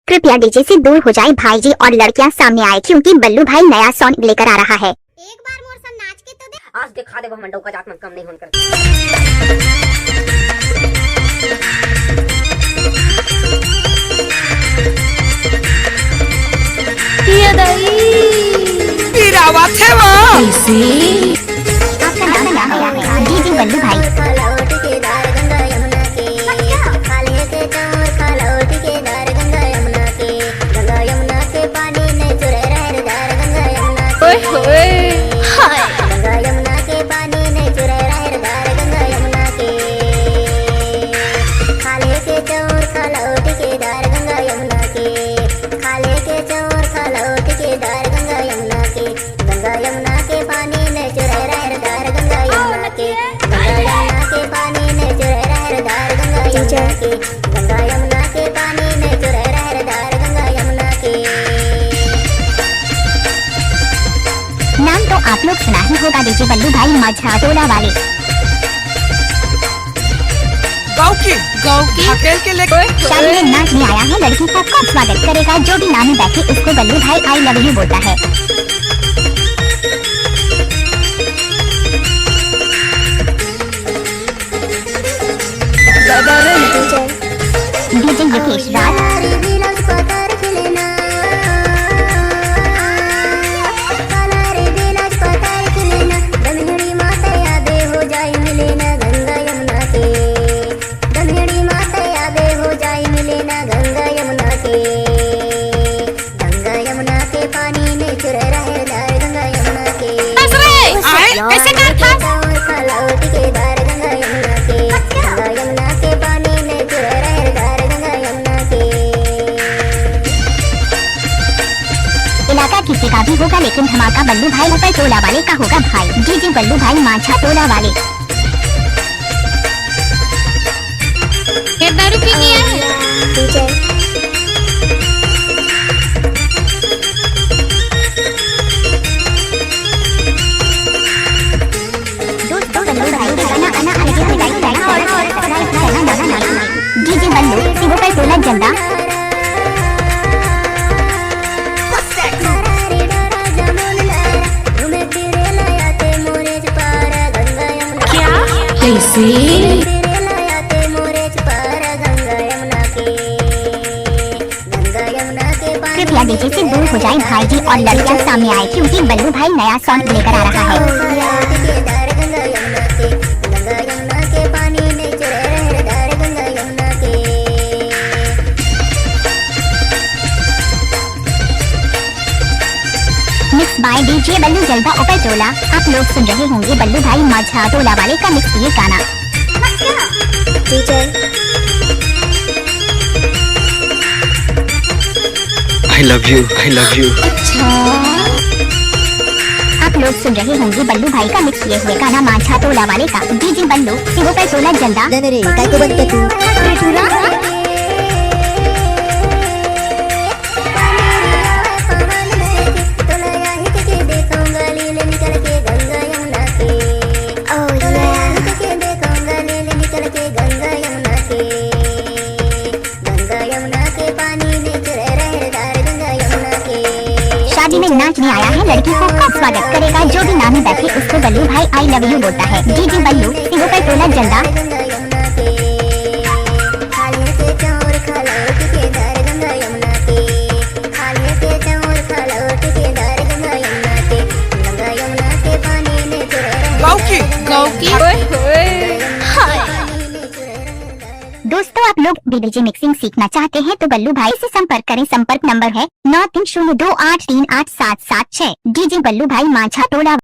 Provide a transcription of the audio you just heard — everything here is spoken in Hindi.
कृपया डीजे से दूर हो जाए भाईजी और लड़कियां सामने आए क्योंकि बल्लू भाई नया सॉन्ग लेकर आ रहा है। एक बार मोर सन नाच के तो दे। आज दिखा दे वो मंडो का जात में कम नहीं होकर। ये दई गिरावा थे वो आपका नाम है डीजे बल्लू भाई। नाम तो आप लोग सुना ही होगा डीजे बल्लू भाई माझा टोला वाले। गौकी अकेल के लेके शादी में नाच में आया है, लड़की का कब स्वागत करेगा। जो भी नाम में बैठे उसको बल्लू भाई आई लव यू बोलता है। डीजे योगेश राज इलाका किसी का भी होगा लेकिन धमाका बल्लू भाई ऊपर टोला वाले का होगा भाई। डीजे बल्लू भाई माझा टोला वाले। दारू पी लिया है। डीजे बल्लू सिंह पर टोला जंदा। कृपया डीजे से दूर हो जाए भाईजी और लड़कियां सामने आए क्योंकि बल्लू भाई नया सॉन्ग लेकर आ रहा है। मिक्स बाय डीजे बल्लू जलदा ऊपर टोला। आप लोग सुन रहे होंगे बल्लू भाई माझा टोला वाले का मिक्स ये गाना। I love you, I love you। आप लोग सुन रहे होंगे बल्लू भाई का मिक्स किए हुए गाना माझा टोला वाले का। डीजे बल्लू सिंह पर टोला जंदा। शादी में नाच में आया है, लड़की को कब स्वागत करेगा। जो भी नाम में बैठे उसको बल्लू भाई आई लव यू बोलता है। डीजे बल्लू सिंह पर टोला जंदा। दोस्तों आप लोग डीजे मिक्सिंग सीखना चाहते हैं तो बल्लू भाई से संपर्क करें। संपर्क नंबर है 9302838776। डीजे बल्लू भाई माझा टोला।